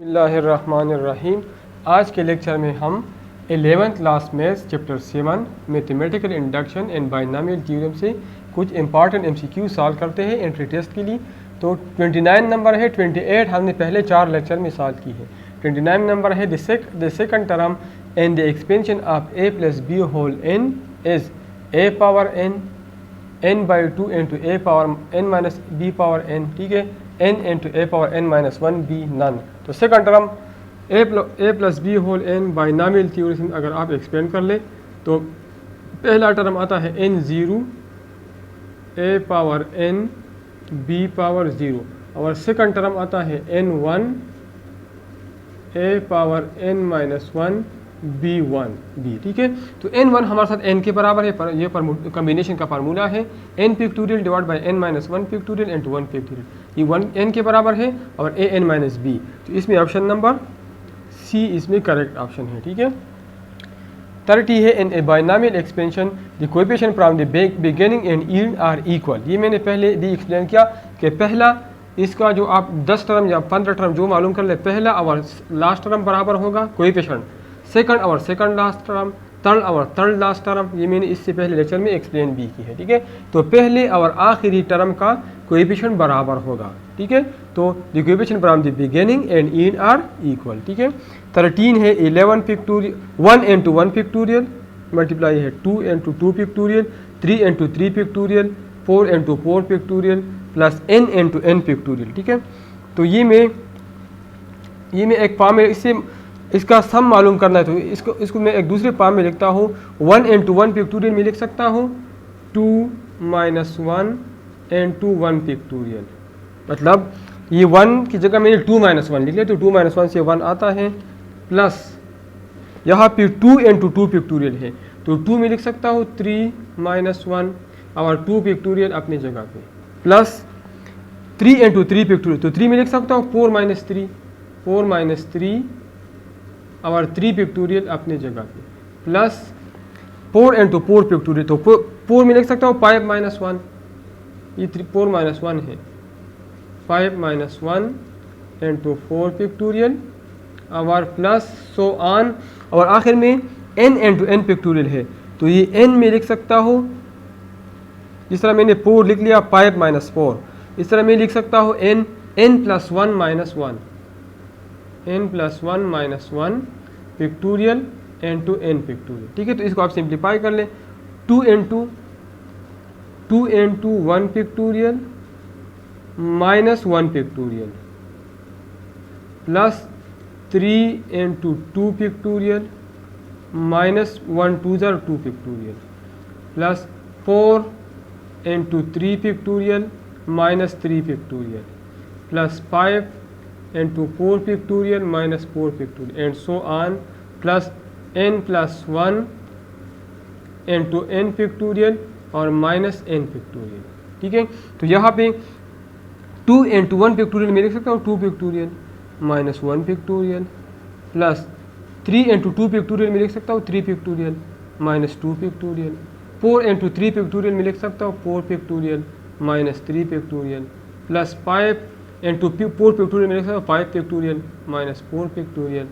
बिस्मिल्लाहिर्रहमानिर्रहीम। आज के लेक्चर में हम 11th class maths chapter 7 mathematical induction and binomial theorem से कुछ इंपॉर्टेंट एमसीक्यू सॉल्व करते हैं एंट्री टेस्ट के लिए। तो 29 नंबर है, 28 हमने पहले 4 लेक्चर में सॉल्व की है। 29 नंबर है the second term and the expansion of a plus B whole n is a power n/2 into a power n minus b power n, ठीक है, n into a power n minus 1 b none. तो second term a plus B whole n binomial theorem अगर आप expand कर ले तो पहला term आता है n0 a power n b power 0 और सेकंड टर्म आता है n1 a power n minus 1 b1 b, ठीक है। तो n1 हमारे साथ n के बराबर है, ये कम्बिनेशन का फार्मूला है n pictorial divide by n minus 1 pictorial into 1 pictorial, ये 1 n के बराबर है और a n माइनस b। तो इसमें ऑप्शन नंबर सी इसमें करेक्ट ऑप्शन है, ठीक है। 30 है in a binomial expansion the coefficient from the beginning and end are equal. ये मैंने पहले भी एक्सप्लेन किया कि पहला इसका जो आप 10 टर्म या 15 टर्म जो मालूम कर ले, पहला और लास्ट टर्म बराबर होगा कोएफिशिएंट, सेकंड और सेकंड लास्ट टर्म, थर्ड और थर्ड लास्ट टर्म, ये मैंने इससे पहले लेक्चर में एक्सप्लेन भी की है, ठीक है। तो पहले और आखिरी टर्म का कोएफिशिएंट बराबर होगा, ठीक है। तो the coefficient from the beginning and end are equal, ठीक है। 13 है 11 पिक्टोरियल 1 इंटू 1 पिक्टोरियल मल्टीप्लाई है 2 into 2 pictorial 3 into 3 pictorial 4 into 4 pictorial plus n into n pictorial, ठीक है। तो ये मैं एक फॉर्म में इससे इसका सम मालूम करना है, तो इसको मैं एक दूसरे फॉर्म में लिखता हूँ। 1 इंटू 1 पिक्टोरियल में लिख सकता हूँ 2 माइनस 1 इंटू 1 पिक्टोरियल, मतलब ये 1 की जगह मैंने 2 माइनस 1 लिख लिया, तो 2 माइनस 1 से 1 आता है, प्लस यहाँ पे 2 इंटू 2 पिक्टोरियल है, तो 2 में लिख सकता हूँ 3 माइनस 1 और 2 पिक्टोरियल अपनी जगह पे, प्लस 3 इंटू 3 पिक्टोरियल, तो 3 में लिख सकता हूँ 4 माइनस 3 और 3 पिक्टोरियल अपने जगह पे, प्लस 4 इंटू 4 पिक्टोरियल, तो 4 में लिख सकता हूँ 5 माइनस 1, ये 4 माइनस 1 है, 5 माइनस 1 इंटू 4 पिक्टोरियल और प्लस सो ऑन, और आखिर में n इंटू n पिक्टोरियल है, तो ये n में लिख सकता हूँ, जिस तरह मैंने 4 लिख लिया 5 माइनस 4, इस तरह मैं लिख सकता हूँ n plus 1 minus 1, n plus 1 minus 1 pictorial into n pictorial, ठीक है। तो इसको आप सिंप्लीफाई कर लें, 2 into 1 pictorial minus 1 pictorial plus 3 into 2 pictorial minus 1 2 pictorial plus 4 into 3 pictorial minus 3 pictorial plus 5 into 4 pictorial minus 4 pictorial and so on, plus n plus 1 into n pictorial और minus n pictorial, ठीक है। तो यहाँ पे 2 into 1 pictorial में लिख सकता हूँ 2 pictorial minus 1 pictorial plus 3 into 2 pictorial में लिख सकता हूँ 3 pictorial minus 2 pictorial, 4 into 3 pictorial में लिख सकता हूँ 4 pictorial minus 3 pictorial plus 5 into 4 pictorial में लिख सकता हूँ 5 pictorial minus 4 pictorial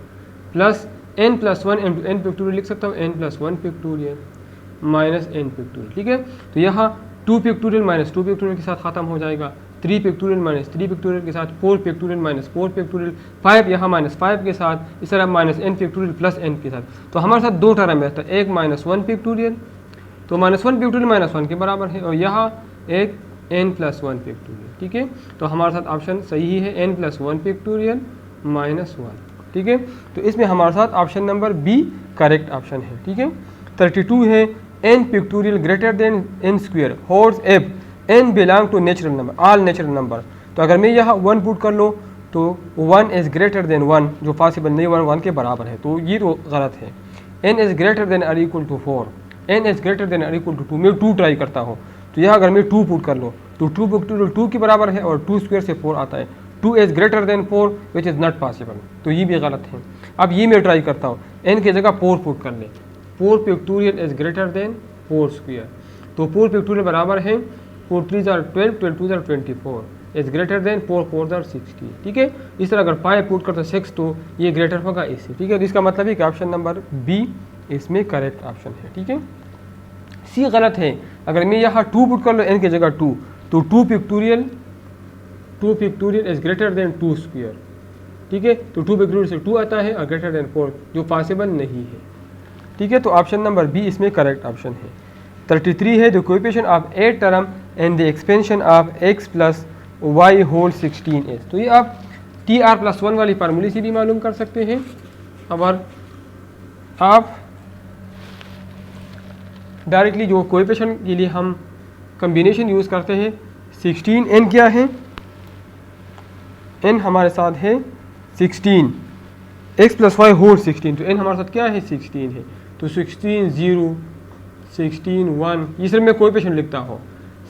plus n plus 1 into n pictorial लिख सकता हूँ n plus 1 pictorial minus n pictorial, ठीक है। तो यहाँ 2 पिक्टोरियल माइनस 2 पिक्टोरियल के साथ ख़त्म हो जाएगा, 3 पिक्टोरियल माइनस 3 पिक्टोरियल के साथ, 4 पिक्टोरियल माइनस 4 पिक्टोरियल, 5 यहाँ माइनस 5 के साथ, इस तरह minus n pictorial plus n के साथ। तो हमारे साथ 2 टर्म है, एक माइनस 1 पिक्टोरियल, तो माइनस 1 पिक्टोरियल माइनस 1 के बराबर है, और यहाँ एक n प्लस 1 पिक्टोरियल, ठीक है। तो हमारे साथ ऑप्शन सही है n प्लस 1 पिक्टोरियल माइनस 1, ठीक है। तो इसमें हमारे साथ option number B correct option है, ठीक है। 32 है n pictorial greater than n square holds if n belong to natural number all natural number. तो अगर मैं यहाँ 1 पुट कर लूँ तो 1 इज़ ग्रेटर देन 1, जो पॉसिबल नहीं 1 के बराबर है, तो ये तो गलत है। n इज़ ग्रेटर देन और equal to 4, n is greater than और इक्वल टू 2, मैं 2 ट्राई करता हूँ, तो यहाँ अगर मैं 2 पुट कर लूँ तो 2 पिक्टोरियल 2 के बराबर है और 2 स्क्वेयर से 4 आता है, 2 is greater then 4 which is not possible, तो ये भी गलत है। अब ये मैं ट्राई करता हूँ, n की जगह 4 पुट कर ले, 4 pictorial is greater then 4 square, तो 4 पिक्टोरियल बराबर है 4 3 12 12 2 24, इज ग्रेटर देन 4 4 16। ठीक है, इस तरह अगर 5 पुट करते 6 तो ये ग्रेटर होगा इससे। ठीक है, तो इसका मतलब है कि ऑप्शन नंबर बी इसमें करेक्ट ऑप्शन है। ठीक है, सी गलत है। अगर मैं यहाँ 2 पुट कर लो n की जगह 2 तो 2 pictorial is greater than 2 square. ठीक है, तो 2 पिक्टोरियल से 2 आता है और ग्रेटर देन 4 जो पॉसिबल नहीं है। ठीक है, तो ऑप्शन नंबर बी इसमें करेक्ट ऑप्शन है। 33 है the coefficient of 8 term and the expansion of x plus y whole 16s। तो ये आप TR+1 वाली फार्मूले से भी मालूम कर सकते हैं। और आप डायरेक्टली जो कोएफिशिएंट के लिए हम कम्बिनेशन यूज़ करते हैं 16, n क्या है, n हमारे साथ है 16, x प्लस वाई होल 16, तो n हमारे साथ क्या है 16 है। तो 16 0, 16 1, ये सिर्फ मैं कोएफिशिएंट लिखता हूँ,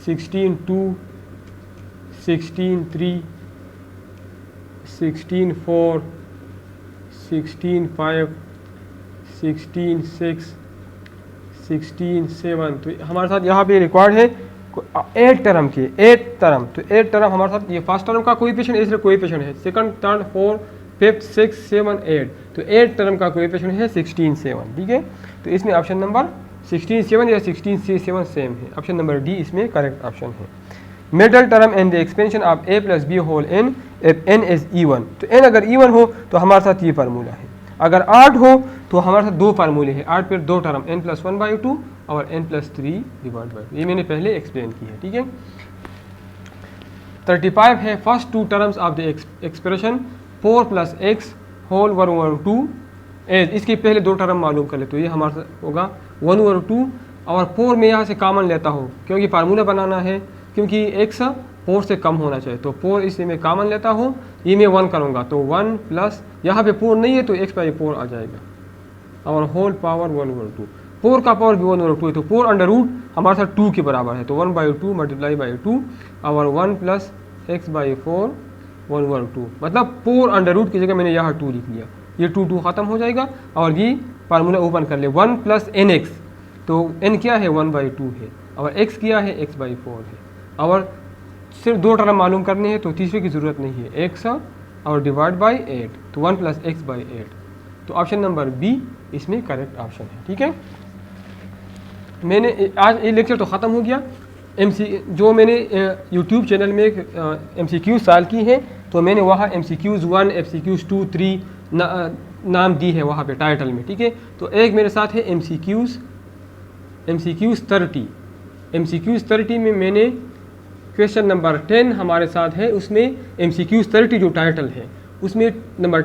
16 2, 16 3, 16 4, 16 5, 16 6, 16 7। तो हमारे साथ यहाँ पे रिकॉर्ड है 8 टर्म के, 8 टर्म। तो 8 टर्म हमारे साथ, ये फर्स्ट टर्म का कोएफिशिएंट इसलिए कोएफिशिएंट है, सेकंड थर्ड 4 5 6 7 8, तो 8 टर्म का कोएफिशिएंट है 16 7। ठीक है, तो इसमें ऑप्शन नंबर 16 7 या 16 7 सेम है। ऑप्शन नंबर डी इसमें करेक्ट ऑप्शन है। Middle term and the expansion of a plus B whole n if n is even। तो n अगर इवन हो तो हमारे साथ ये फार्मूला है। अगर 8 हो तो हमारे साथ दो फार्मूले हैं, 8 पर 2 टर्म n+1/2 और n+3 डिवाइड बाई, ये मैंने पहले एक्सप्लेन की है। ठीक है, 35 है first 2 terms of the expression 4 + x whole 1/2 as, इसके पहले 2 टर्म मालूम कर ले। तो ये हमारे साथ होगा 1/2 और 4 में यहाँ से कॉमन लेता हूँ क्योंकि फार्मूला बनाना है, क्योंकि x 4 से कम होना चाहिए, तो 4 इसलिए मैं कॉमन लेता हूँ, ये मैं 1 करूँगा तो 1 प्लस यहाँ पे 4 नहीं है तो x/4 आ जाएगा और होल पावर 1/2, 4 का पावर भी 1/2 है, तो 4 अंडर रूट हमारे साथ 2 के बराबर है, तो 1/2 मल्टीप्लाई बाई 2 और 1 प्लस x/4 1/2, मतलब 4 अंडर रूट की जगह मैंने यहाँ 2 लिख लिया, ये 2 ख़त्म हो जाएगा और ये फार्मूला ओपन कर ले 1 प्लस nx, तो n क्या है 1/2 है और x क्या है x/4 है, और सिर्फ 2 टर्म मालूम करने हैं तो तीसरे की ज़रूरत नहीं है, x और डिवाइड बाई 8, तो 1 प्लस x/8, तो ऑप्शन नंबर बी इसमें करेक्ट ऑप्शन है। ठीक है, मैंने आज ये लेक्चर तो ख़त्म हो गया। जो मैंने यूट्यूब चैनल में MCQ सॉल्व की है, तो मैंने वहाँ MCQs 1 MCQs 2 3 नाम दी है वहाँ पे टाइटल में। ठीक है, तो एक मेरे साथ है MCQs 30 में मैंने क्वेश्चन नंबर 10 हमारे साथ है, उसमें MCQs 30 जो टाइटल है उसमें नंबर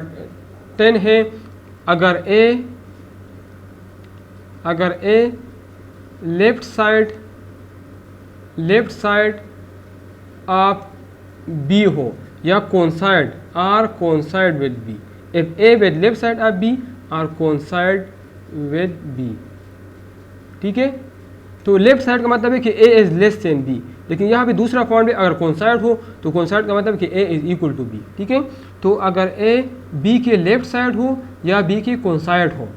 10 है, अगर A left side of B हो या coincide or coincide with B, if A with left side of B or coincide with B. ठीक है, तो लेफ्ट साइड का मतलब है कि A is less than B, लेकिन यहाँ पे दूसरा पॉइंट है अगर कोइंसाइड हो तो कोइंसाइड का मतलब कि A is equal to B. ठीक है, तो अगर ए बी के लेफ्ट साइड हो या बी के कोइंसाइड हो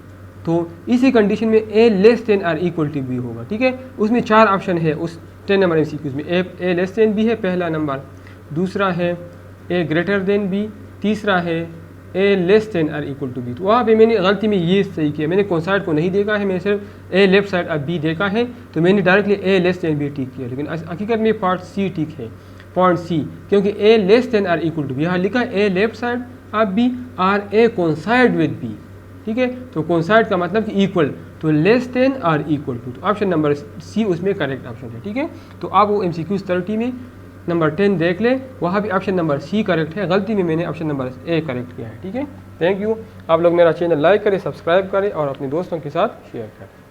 तो इसी कंडीशन में A less than or equal to B होगा। ठीक है, उसमें 4 ऑप्शन है उस 10 नंबर MCQs में, ए लेस देन बी है पहला नंबर, दूसरा है ए ग्रेटर देन बी, तीसरा है A less than or equal to B. तो वहाँ पे मैंने गलती में ये सही किया, मैंने कोइंसाइड को नहीं देखा है, मैंने सिर्फ ए लेफ्ट साइड ऑफ बी देखा है, तो मैंने डायरेक्टली ए लेस देन बी टिक किया, लेकिन हकीकत में पार्ट सी टिक है, पॉइंट सी, क्योंकि A less than or equal to B, यहाँ लिखा है A left side of B or A coincide with B. ठीक है, तो कोइंसाइड का मतलब कि इक्वल, तो less than or equal to, तो ऑप्शन नंबर सी उसमें करेक्ट ऑप्शन है। ठीक है, तो आप वो MCQs 30 में नंबर 10 देख ले, वहाँ भी ऑप्शन नंबर सी करेक्ट है, गलती में मैंने ऑप्शन नंबर ए करेक्ट किया है। ठीक है, थैंक यू। आप लोग मेरा चैनल लाइक करें, सब्सक्राइब करें और अपने दोस्तों के साथ शेयर करें।